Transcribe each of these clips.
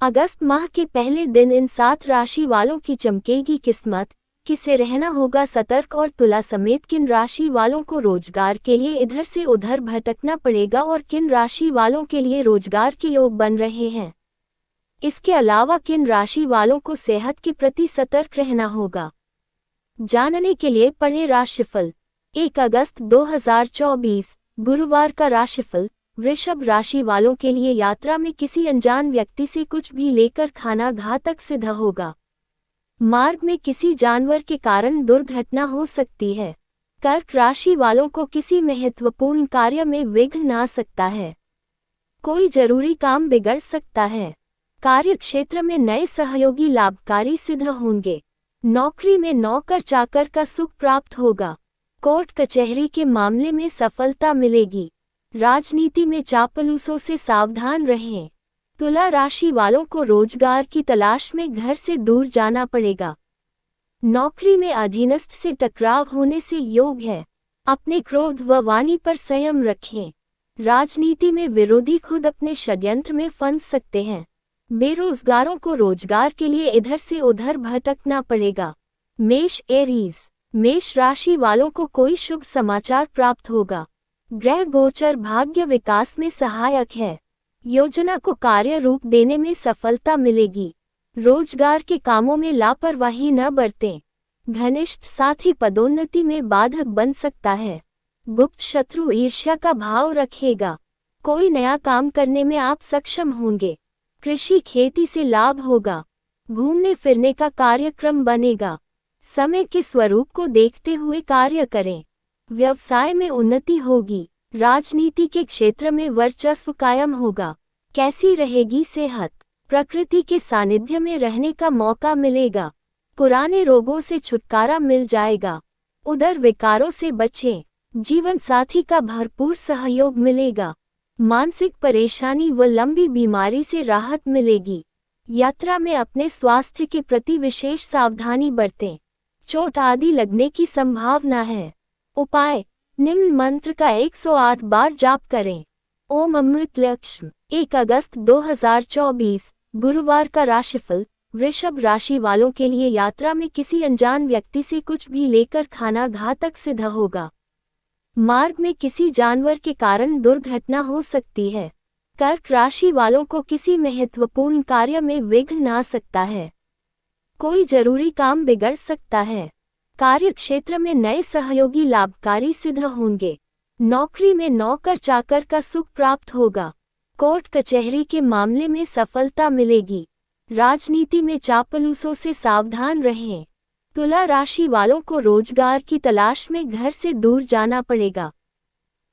अगस्त माह के पहले दिन इन 7 राशि वालों की चमकेगी किस्मत। किसे रहना होगा सतर्क और तुला समेत किन राशि वालों को रोजगार के लिए इधर से उधर भटकना पड़ेगा और किन राशि वालों के लिए रोजगार के योग बन रहे हैं। इसके अलावा किन राशि वालों को सेहत के प्रति सतर्क रहना होगा, जानने के लिए पढ़ें राशिफल। 1 अगस्त 2024 गुरुवार का राशिफल। वृषभ राशि वालों के लिए यात्रा में किसी अनजान व्यक्ति से कुछ भी लेकर खाना घातक सिद्ध होगा। मार्ग में किसी जानवर के कारण दुर्घटना हो सकती है। कर्क राशि वालों को किसी महत्वपूर्ण कार्य में विघ्न आ सकता है। कोई जरूरी काम बिगड़ सकता है। कार्य क्षेत्र में नए सहयोगी लाभकारी सिद्ध होंगे। नौकरी में नौकर चाकर का सुख प्राप्त होगा। कोर्ट कचहरी के मामले में सफलता मिलेगी। राजनीति में चापलूसों से सावधान रहें। तुला राशि वालों को रोजगार की तलाश में घर से दूर जाना पड़ेगा। नौकरी में अधीनस्थ से टकराव होने से योग है। अपने क्रोध व वाणी पर संयम रखें। राजनीति में विरोधी खुद अपने षड्यंत्र में फंस सकते हैं। बेरोजगारों को रोजगार के लिए इधर से उधर भटकना पड़ेगा। मेष एरीज मेष राशि वालों को कोई शुभ समाचार प्राप्त होगा। ग्रह गोचर भाग्य विकास में सहायक है। योजना को कार्य रूप देने में सफलता मिलेगी। रोजगार के कामों में लापरवाही न बरतें। घनिष्ठ साथी पदोन्नति में बाधक बन सकता है। गुप्त शत्रु ईर्ष्या का भाव रखेगा। कोई नया काम करने में आप सक्षम होंगे। कृषि खेती से लाभ होगा। घूमने फिरने का कार्यक्रम बनेगा। समय के स्वरूप को देखते हुए कार्य करें। व्यवसाय में उन्नति होगी। राजनीति के क्षेत्र में वर्चस्व कायम होगा। कैसी रहेगी सेहत? प्रकृति के सानिध्य में रहने का मौका मिलेगा। पुराने रोगों से छुटकारा मिल जाएगा। उदर विकारों से बचें। जीवन साथी का भरपूर सहयोग मिलेगा। मानसिक परेशानी व लंबी बीमारी से राहत मिलेगी। यात्रा में अपने स्वास्थ्य के प्रति विशेष सावधानी बरतें। चोट आदि लगने की संभावना है। उपाय: निम्न मंत्र का 108 बार जाप करें। ओम अमृत लक्ष्म। 1 अगस्त 2024 गुरुवार का राशिफल। वृषभ राशि वालों के लिए यात्रा में किसी अनजान व्यक्ति से कुछ भी लेकर खाना घातक सिद्ध होगा। मार्ग में किसी जानवर के कारण दुर्घटना हो सकती है। कर्क राशि वालों को किसी महत्वपूर्ण कार्य में विघ्न आ सकता है। कोई जरूरी काम बिगड़ सकता है। कार्य क्षेत्र में नए सहयोगी लाभकारी सिद्ध होंगे। नौकरी में नौकर चाकर का सुख प्राप्त होगा। कोर्ट कचहरी के मामले में सफलता मिलेगी। राजनीति में चापलूसों से सावधान रहें। तुला राशि वालों को रोजगार की तलाश में घर से दूर जाना पड़ेगा।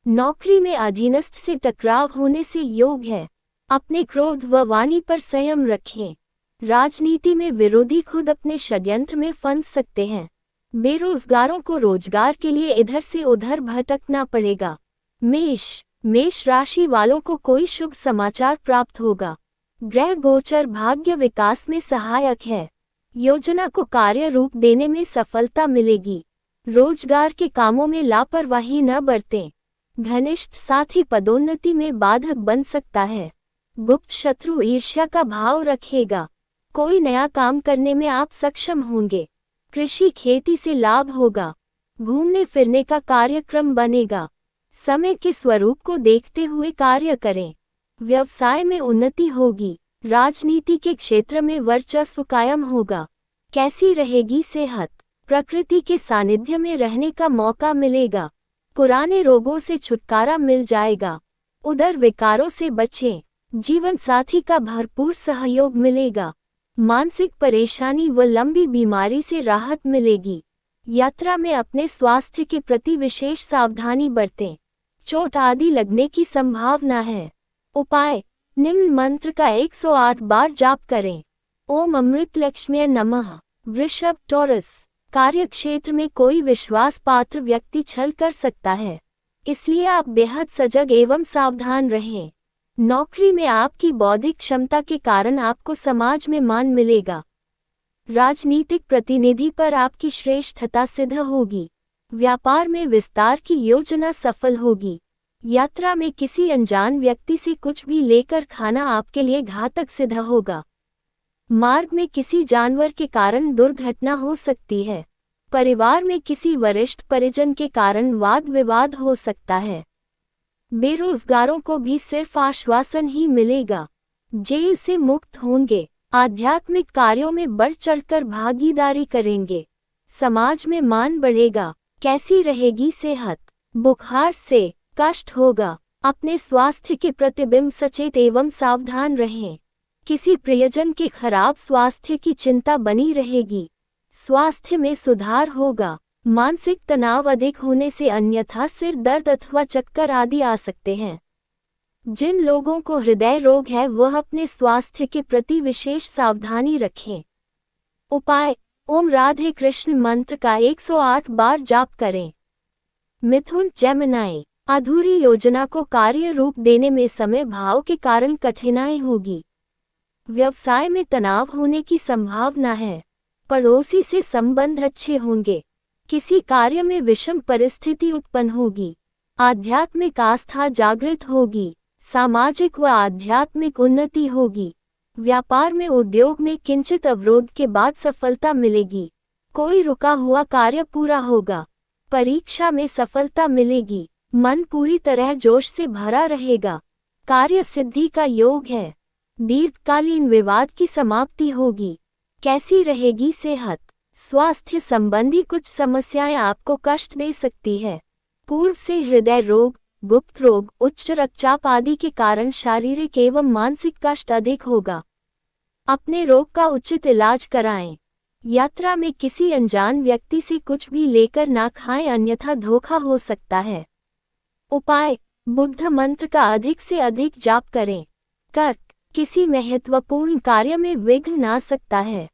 नौकरी में अधीनस्थ से टकराव होने से योग है। अपने क्रोध व वाणी पर संयम रखें। राजनीति में विरोधी खुद अपने षड्यंत्र में फंस सकते हैं। बेरोजगारों को रोजगार के लिए इधर से उधर भटकना पड़ेगा। मेष राशि वालों को कोई शुभ समाचार प्राप्त होगा। ग्रह गोचर भाग्य विकास में सहायक है। योजना को कार्य रूप देने में सफलता मिलेगी। रोजगार के कामों में लापरवाही न बरतें। घनिष्ठ साथी पदोन्नति में बाधक बन सकता है। गुप्त शत्रु ईर्ष्या का भाव रखेगा। कोई नया काम करने में आप सक्षम होंगे। कृषि खेती से लाभ होगा। घूमने फिरने का कार्यक्रम बनेगा। समय के स्वरूप को देखते हुए कार्य करें। व्यवसाय में उन्नति होगी। राजनीति के क्षेत्र में वर्चस्व कायम होगा। कैसी रहेगी सेहत? प्रकृति के सानिध्य में रहने का मौका मिलेगा। पुराने रोगों से छुटकारा मिल जाएगा। उदर विकारों से बचें। जीवन साथी का भरपूर सहयोग मिलेगा। मानसिक परेशानी व लंबी बीमारी से राहत मिलेगी। यात्रा में अपने स्वास्थ्य के प्रति विशेष सावधानी बरतें। चोट आदि लगने की संभावना है। उपाय: निम्न मंत्र का 108 बार जाप करें। ओम अमृत लक्ष्म्यै नमः। वृषभ टॉरस कार्य क्षेत्र में कोई विश्वास पात्र व्यक्ति छल कर सकता है, इसलिए आप बेहद सजग एवं सावधान रहें। नौकरी में आपकी बौद्धिक क्षमता के कारण आपको समाज में मान मिलेगा। राजनीतिक प्रतिनिधि पर आपकी श्रेष्ठता सिद्ध होगी। व्यापार में विस्तार की योजना सफल होगी। यात्रा में किसी अनजान व्यक्ति से कुछ भी लेकर खाना आपके लिए घातक सिद्ध होगा। मार्ग में किसी जानवर के कारण दुर्घटना हो सकती है। परिवार में किसी वरिष्ठ परिजन के कारण वाद विवाद हो सकता है। बेरोजगारों को भी सिर्फ आश्वासन ही मिलेगा। जेल से मुक्त होंगे। आध्यात्मिक कार्यों में बढ़ चढ़कर भागीदारी करेंगे। समाज में मान बढ़ेगा। कैसी रहेगी सेहत? बुखार से कष्ट होगा। अपने स्वास्थ्य के प्रतिबिंब सचेत एवं सावधान रहें। किसी प्रियजन के खराब स्वास्थ्य की चिंता बनी रहेगी। स्वास्थ्य में सुधार होगा। मानसिक तनाव अधिक होने से अन्यथा सिर दर्द अथवा चक्कर आदि आ सकते हैं। जिन लोगों को हृदय रोग है वह अपने स्वास्थ्य के प्रति विशेष सावधानी रखें। उपाय: ओम राधे कृष्ण मंत्र का 108 बार जाप करें। मिथुन जेमिनी, अधूरी योजना को कार्य रूप देने में समय भाव के कारण कठिनाई होगी। व्यवसाय में तनाव होने की संभावना है। पड़ोसी से संबंध अच्छे होंगे। किसी कार्य में विषम परिस्थिति उत्पन्न होगी। आध्यात्मिक आस्था जागृत होगी। सामाजिक व आध्यात्मिक उन्नति होगी। व्यापार में उद्योग में किंचित अवरोध के बाद सफलता मिलेगी। कोई रुका हुआ कार्य पूरा होगा। परीक्षा में सफलता मिलेगी। मन पूरी तरह जोश से भरा रहेगा। कार्य सिद्धि का योग है। दीर्घकालीन विवाद की समाप्ति होगी। कैसी रहेगी सेहत? स्वास्थ्य संबंधी कुछ समस्याएं आपको कष्ट दे सकती है। पूर्व से हृदय रोग, गुप्त रोग, उच्च रक्तचाप आदि के कारण शारीरिक एवं मानसिक कष्ट अधिक होगा। अपने रोग का उचित इलाज कराएं। यात्रा में किसी अनजान व्यक्ति से कुछ भी लेकर ना खाएं अन्यथा धोखा हो सकता है। उपाय: बुद्ध मंत्र का अधिक से अधिक जाप करें। कर्क, किसी महत्वपूर्ण कार्य में विघ्न आ सकता है।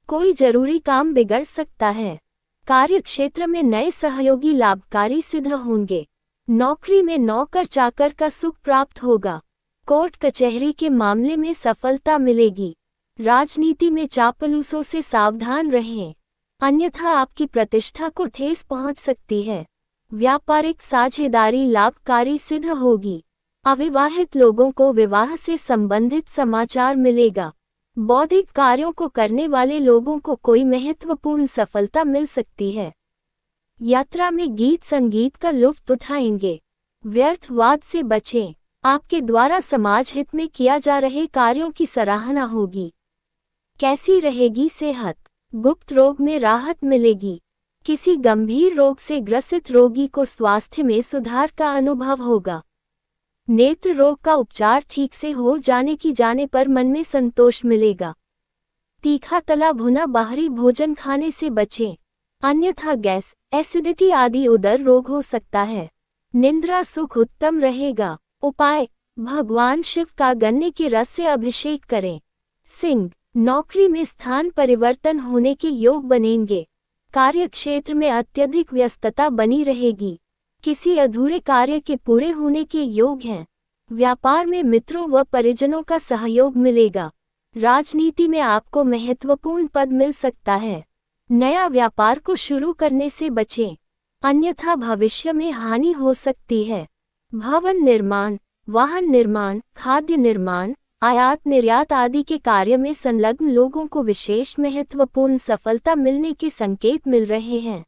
कोई जरूरी काम बिगड़ सकता है। कार्य क्षेत्र में नए सहयोगी लाभकारी सिद्ध होंगे। नौकरी में नौकर चाकर का सुख प्राप्त होगा। कोर्ट कचहरी के मामले में सफलता मिलेगी। राजनीति में चापलूसों से सावधान रहें, अन्यथा आपकी प्रतिष्ठा को ठेस पहुंच सकती है। व्यापारिक साझेदारी लाभकारी सिद्ध होगी। अविवाहित लोगों को विवाह से संबंधित समाचार मिलेगा। बौद्धिक कार्यों को करने वाले लोगों को कोई महत्वपूर्ण सफलता मिल सकती है। यात्रा में गीत संगीत का लुत्फ उठाएंगे। व्यर्थवाद से बचें। आपके द्वारा समाज हित में किया जा रहे कार्यों की सराहना होगी। कैसी रहेगी सेहत? गुप्त रोग में राहत मिलेगी। किसी गंभीर रोग से ग्रसित रोगी को स्वास्थ्य में सुधार का अनुभव होगा। नेत्र रोग का उपचार ठीक से हो जाने पर मन में संतोष मिलेगा। तीखा तला भुना बाहरी भोजन खाने से बचें, अन्यथा गैस, एसिडिटी आदि उदर रोग हो सकता है। निद्रा सुख उत्तम रहेगा। उपाय: भगवान शिव का गन्ने के रस से अभिषेक करें। सिंह, नौकरी में स्थान परिवर्तन होने के योग बनेंगे। कार्य क्षेत्र में अत्यधिक व्यस्तता बनी रहेगी। किसी अधूरे कार्य के पूरे होने के योग हैं। व्यापार में मित्रों व परिजनों का सहयोग मिलेगा। राजनीति में आपको महत्वपूर्ण पद मिल सकता है। नया व्यापार को शुरू करने से बचें, अन्यथा भविष्य में हानि हो सकती है। भवन निर्माण, वाहन निर्माण, खाद्य निर्माण, आयात निर्यात आदि के कार्य में संलग्न लोगों को विशेष महत्वपूर्ण सफलता मिलने के संकेत मिल रहे हैं।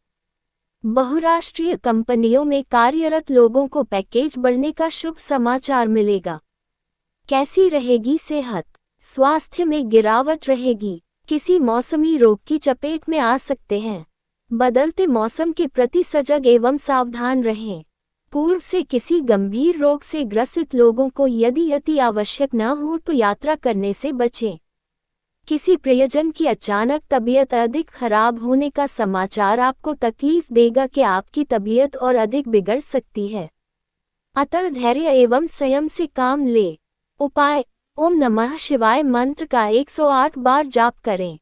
बहुराष्ट्रीय कंपनियों में कार्यरत लोगों को पैकेज बढ़ने का शुभ समाचार मिलेगा। कैसी रहेगी सेहत? स्वास्थ्य में गिरावट रहेगी। किसी मौसमी रोग की चपेट में आ सकते हैं। बदलते मौसम के प्रति सजग एवं सावधान रहें। पूर्व से किसी गंभीर रोग से ग्रसित लोगों को यदि अति आवश्यक न हो तो यात्रा करने से बचें। किसी प्रियजन की अचानक तबीयत अधिक खराब होने का समाचार आपको तकलीफ देगा कि आपकी तबीयत और अधिक बिगड़ सकती है। अतः धैर्य एवं संयम से काम ले। उपाय: ओम नमः शिवाय मंत्र का 108 बार जाप करें।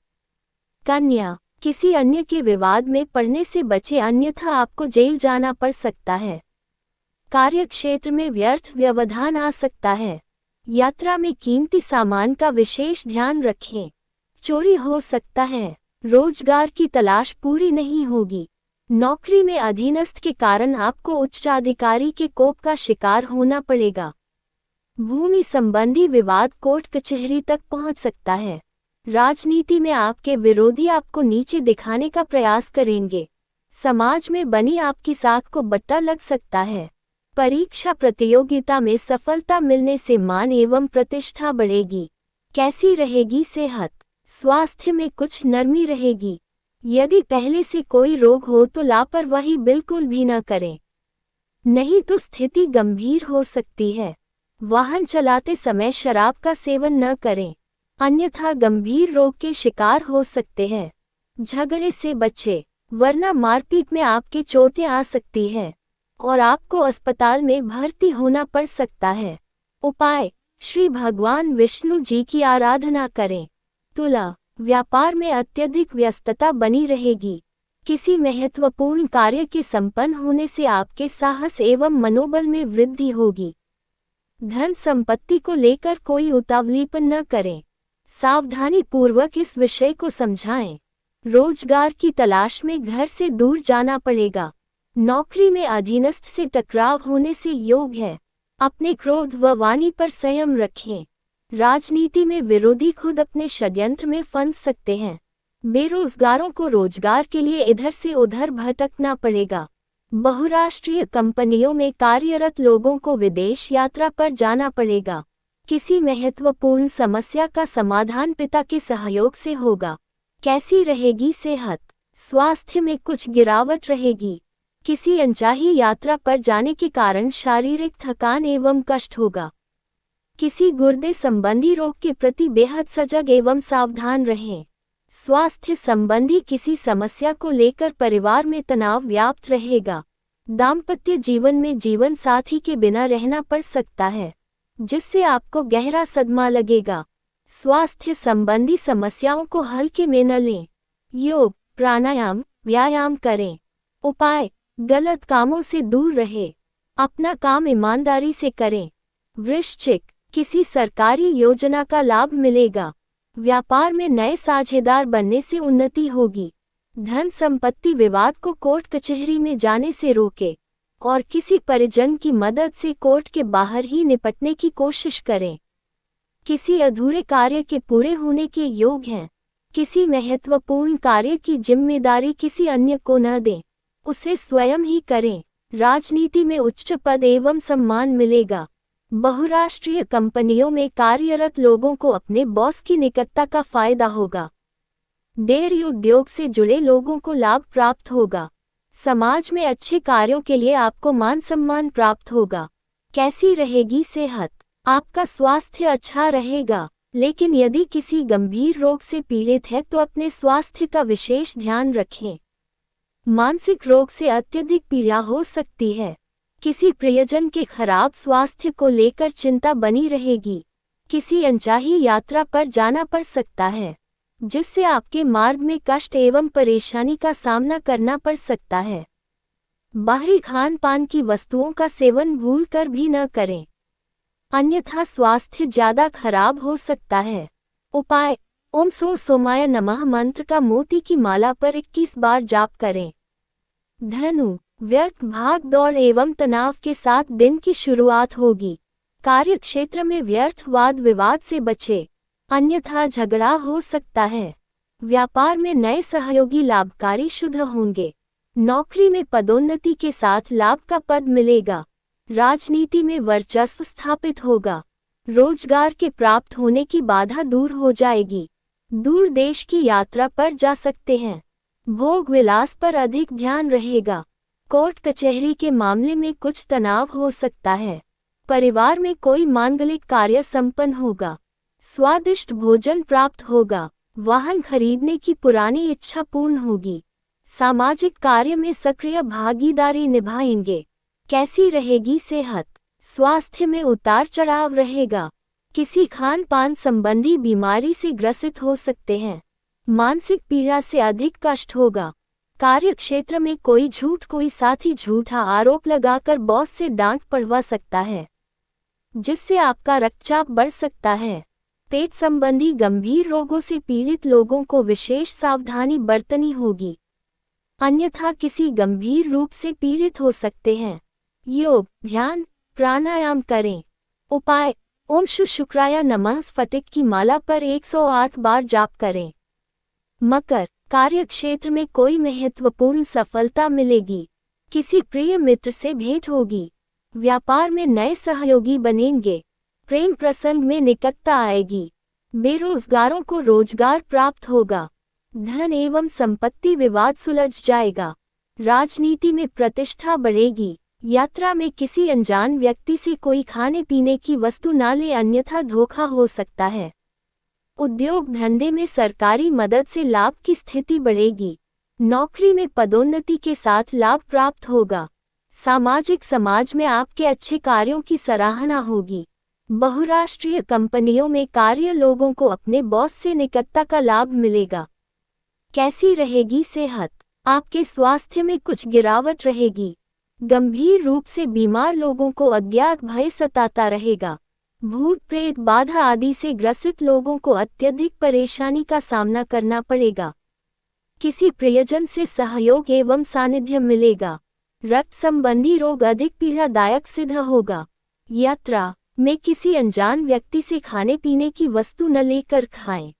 कन्या, किसी अन्य के विवाद में पड़ने से बचे अन्यथा आपको जेल जाना पड़ सकता है। कार्य क्षेत्र में व्यर्थ व्यवधान आ सकता है। यात्रा में कीमती सामान का विशेष ध्यान रखें, चोरी हो सकता है। रोजगार की तलाश पूरी नहीं होगी। नौकरी में अधीनस्थ के कारण आपको उच्चाधिकारी के कोप का शिकार होना पड़ेगा। भूमि संबंधी विवाद कोर्ट कचहरी तक पहुंच सकता है। राजनीति में आपके विरोधी आपको नीचे दिखाने का प्रयास करेंगे। समाज में बनी आपकी साख को बट्टा लग सकता है। परीक्षा प्रतियोगिता में सफलता मिलने से मान एवं प्रतिष्ठा बढ़ेगी। कैसी रहेगी सेहत? स्वास्थ्य में कुछ नरमी रहेगी। यदि पहले से कोई रोग हो तो लापरवाही बिल्कुल भी न करें, नहीं तो स्थिति गंभीर हो सकती है। वाहन चलाते समय शराब का सेवन न करें, अन्यथा गंभीर रोग के शिकार हो सकते हैं। झगड़े से बचें, वरना मारपीट में आपके चोटें आ सकती है और आपको अस्पताल में भर्ती होना पड़ सकता है। उपाय: श्री भगवान विष्णु जी की आराधना करें। तुला, व्यापार में अत्यधिक व्यस्तता बनी रहेगी। किसी महत्वपूर्ण कार्य के संपन्न होने से आपके साहस एवं मनोबल में वृद्धि होगी। धन संपत्ति को लेकर कोई उतावलीपन न करें, सावधानी पूर्वक इस विषय को समझाएं। रोजगार की तलाश में घर से दूर जाना पड़ेगा। नौकरी में अधीनस्थ से टकराव होने से योग है। अपने क्रोध व वाणी पर संयम रखें। राजनीति में विरोधी खुद अपने षड्यंत्र में फंस सकते हैं। बेरोजगारों को रोजगार के लिए इधर से उधर भटकना पड़ेगा। बहुराष्ट्रीय कंपनियों में कार्यरत लोगों को विदेश यात्रा पर जाना पड़ेगा। किसी महत्वपूर्ण समस्या का समाधान पिता के सहयोग से होगा। कैसी रहेगी सेहत? स्वास्थ्य में कुछ गिरावट रहेगी। किसी अनचाही यात्रा पर जाने के कारण शारीरिक थकान एवं कष्ट होगा। किसी गुर्दे संबंधी रोग के प्रति बेहद सजग एवं सावधान रहें। स्वास्थ्य संबंधी किसी समस्या को लेकर परिवार में तनाव व्याप्त रहेगा। दाम्पत्य जीवन में जीवन साथी के बिना रहना पड़ सकता है, जिससे आपको गहरा सदमा लगेगा। स्वास्थ्य संबंधी समस्याओं को हल्के में न लें। योग, प्राणायाम, व्यायाम करें। उपाय: गलत कामों से दूर रहे, अपना काम ईमानदारी से करें। वृश्चिक, किसी सरकारी योजना का लाभ मिलेगा। व्यापार में नए साझेदार बनने से उन्नति होगी। धन संपत्ति विवाद को कोर्ट कचहरी में जाने से रोके और किसी परिजन की मदद से कोर्ट के बाहर ही निपटने की कोशिश करें। किसी अधूरे कार्य के पूरे होने के योग हैं। किसी महत्वपूर्ण कार्य की जिम्मेदारी किसी अन्य को न दें, उसे स्वयं ही करें। राजनीति में उच्च पद एवं सम्मान मिलेगा। बहुराष्ट्रीय कंपनियों में कार्यरत लोगों को अपने बॉस की निकटता का फायदा होगा। डेयरी उद्योग से जुड़े लोगों को लाभ प्राप्त होगा। समाज में अच्छे कार्यों के लिए आपको मान सम्मान प्राप्त होगा। कैसी रहेगी सेहत? आपका स्वास्थ्य अच्छा रहेगा, लेकिन यदि किसी गंभीर रोग से पीड़ित है तो अपने स्वास्थ्य का विशेष ध्यान रखें। मानसिक रोग से अत्यधिक पीड़ा हो सकती है। किसी प्रियजन के खराब स्वास्थ्य को लेकर चिंता बनी रहेगी। किसी अनचाही यात्रा पर जाना पड़ सकता है, जिससे आपके मार्ग में कष्ट एवं परेशानी का सामना करना पड़ सकता है। बाहरी खान पान की वस्तुओं का सेवन भूलकर भी न करें, अन्यथा स्वास्थ्य ज्यादा खराब हो सकता है। उपाय: ओम सो सोमाय नमः मंत्र का मोती की माला पर 21 बार जाप करें। धनु, व्यर्थ भाग दौड़ एवं तनाव के साथ दिन की शुरुआत होगी। कार्य क्षेत्र में व्यर्थ वाद विवाद से बचे, अन्यथा झगड़ा हो सकता है। व्यापार में नए सहयोगी लाभकारी शुद्ध होंगे। नौकरी में पदोन्नति के साथ लाभ का पद मिलेगा। राजनीति में वर्चस्व स्थापित होगा। रोजगार के प्राप्त होने की बाधा दूर हो जाएगी। दूर देश की यात्रा पर जा सकते हैं। भोग विलास पर अधिक ध्यान रहेगा। कोर्ट कचहरी के मामले में कुछ तनाव हो सकता है। परिवार में कोई मांगलिक कार्य संपन्न होगा। स्वादिष्ट भोजन प्राप्त होगा। वाहन खरीदने की पुरानी इच्छा पूर्ण होगी। सामाजिक कार्य में सक्रिय भागीदारी निभाएंगे। कैसी रहेगी सेहत? स्वास्थ्य में उतार चढ़ाव रहेगा। किसी खान पान संबंधी बीमारी से ग्रसित हो सकते हैं। मानसिक पीड़ा से अधिक कष्ट होगा। कार्य क्षेत्र में कोई साथी झूठा आरोप लगाकर बॉस से डांट पड़वा सकता है, जिससे आपका रक्तचाप बढ़ सकता है। पेट संबंधी गंभीर रोगों से पीड़ित लोगों को विशेष सावधानी बरतनी होगी, अन्यथा किसी गंभीर रूप से पीड़ित हो सकते हैं। योग, ध्यान, प्राणायाम करें। उपाय: ओम शुक्राय नमः स्फटिक की माला पर 108 बार जाप करें। मकर, कार्य क्षेत्र में कोई महत्वपूर्ण सफलता मिलेगी। किसी प्रिय मित्र से भेंट होगी। व्यापार में नए सहयोगी बनेंगे। प्रेम प्रसंग में निकटता आएगी। बेरोजगारों को रोजगार प्राप्त होगा। धन एवं संपत्ति विवाद सुलझ जाएगा। राजनीति में प्रतिष्ठा बढ़ेगी। यात्रा में किसी अनजान व्यक्ति से कोई खाने पीने की वस्तु न ले, अन्यथा धोखा हो सकता है। उद्योग धंधे में सरकारी मदद से लाभ की स्थिति बढ़ेगी। नौकरी में पदोन्नति के साथ लाभ प्राप्त होगा। सामाजिक समाज में आपके अच्छे कार्यों की सराहना होगी। बहुराष्ट्रीय कंपनियों में कार्य लोगों को अपने बॉस से निकटता का लाभ मिलेगा। कैसी रहेगी सेहत? आपके स्वास्थ्य में कुछ गिरावट रहेगी। गंभीर रूप से बीमार लोगों को अज्ञात भय सताता रहेगा। भूत प्रेत बाधा आदि से ग्रसित लोगों को अत्यधिक परेशानी का सामना करना पड़ेगा। किसी प्रियजन से सहयोग एवं सानिध्य मिलेगा। रक्त संबंधी रोग अधिक पीड़ादायक सिद्ध होगा। यात्रा में किसी अनजान व्यक्ति से खाने पीने की वस्तु न लेकर खाएं,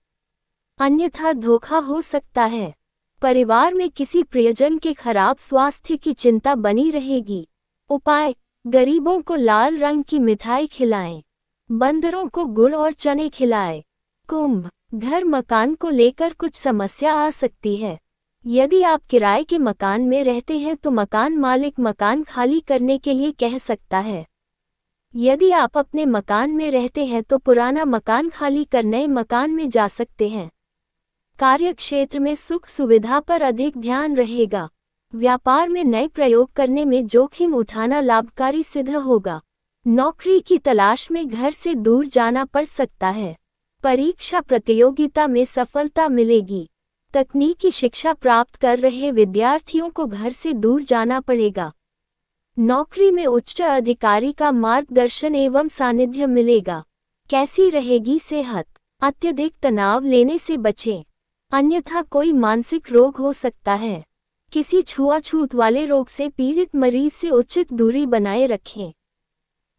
अन्यथा धोखा हो सकता है। परिवार में किसी प्रियजन के खराब स्वास्थ्य की चिंता बनी रहेगी। उपाय, गरीबों को लाल रंग की मिठाई खिलाएं। बंदरों को गुड़ और चने खिलाएं। कुंभ, घर मकान को लेकर कुछ समस्या आ सकती है। यदि आप किराए के मकान में रहते हैं तो मकान मालिक मकान खाली करने के लिए कह सकता है। यदि आप अपने मकान में रहते हैं तो पुराना मकान खाली कर नए मकान में जा सकते हैं। कार्य क्षेत्र में सुख सुविधा पर अधिक ध्यान रहेगा। व्यापार में नए प्रयोग करने में जोखिम उठाना लाभकारी सिद्ध होगा। नौकरी की तलाश में घर से दूर जाना पड़ सकता है। परीक्षा प्रतियोगिता में सफलता मिलेगी। तकनीकी शिक्षा प्राप्त कर रहे विद्यार्थियों को घर से दूर जाना पड़ेगा। नौकरी में उच्च अधिकारी का मार्गदर्शन एवं सानिध्य मिलेगा। कैसी रहेगी सेहत? अत्यधिक तनाव लेने से बचें, अन्यथा कोई मानसिक रोग हो सकता है। किसी छुआछूत वाले रोग से पीड़ित मरीज से उचित दूरी बनाए रखें।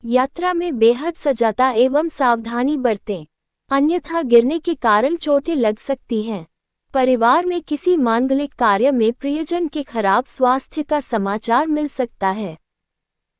यात्रा में बेहद सजगता एवं सावधानी बरतें, अन्यथा गिरने के कारण चोटें लग सकती हैं। परिवार में किसी मांगलिक कार्य में प्रियजन के खराब स्वास्थ्य का समाचार मिल सकता है,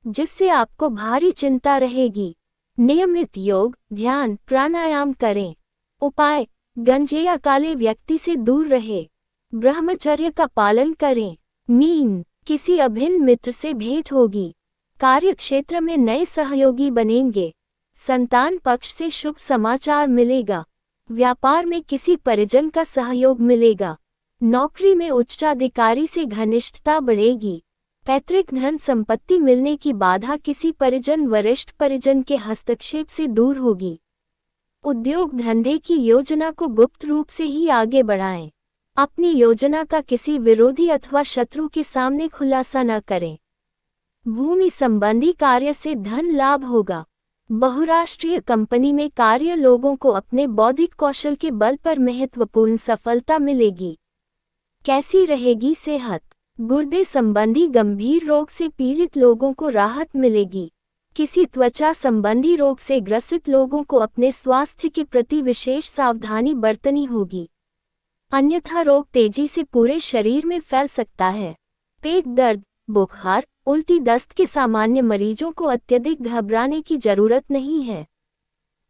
जिससे आपको भारी चिंता रहेगी। नियमित योग, ध्यान, प्राणायाम करें। उपाय, गंजे या काले व्यक्ति से दूर रहे। ब्रह्मचर्य का पालन करें। मीन, किसी अभिन्न मित्र से भेंट होगी। कार्य क्षेत्र में नए सहयोगी बनेंगे। संतान पक्ष से शुभ समाचार मिलेगा। व्यापार में किसी परिजन का सहयोग मिलेगा। नौकरी में उच्चाधिकारी से घनिष्ठता बढ़ेगी। पैतृक धन संपत्ति मिलने की बाधा किसी परिजन वरिष्ठ परिजन के हस्तक्षेप से दूर होगी। उद्योग धंधे की योजना को गुप्त रूप से ही आगे बढ़ाएं। अपनी योजना का किसी विरोधी अथवा शत्रु के सामने खुलासा न करें। भूमि संबंधी कार्य से धन लाभ होगा। बहुराष्ट्रीय कंपनी में कार्य लोगों को अपने बौद्धिक कौशल के बल पर महत्वपूर्ण सफलता मिलेगी। कैसी रहेगी सेहत? गुर्दे संबंधी गंभीर रोग से पीड़ित लोगों को राहत मिलेगी। किसी त्वचा संबंधी रोग से ग्रसित लोगों को अपने स्वास्थ्य के प्रति विशेष सावधानी बरतनी होगी, अन्यथा रोग तेजी से पूरे शरीर में फैल सकता है। पेट दर्द, बुखार, उल्टी दस्त के सामान्य मरीजों को अत्यधिक घबराने की जरूरत नहीं है।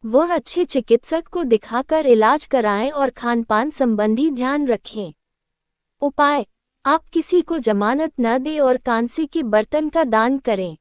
वह अच्छे चिकित्सक को दिखाकर इलाज कराएं और खानपान संबंधी ध्यान रखें। उपाय, आप किसी को जमानत न दें और कांसे के बर्तन का दान करें।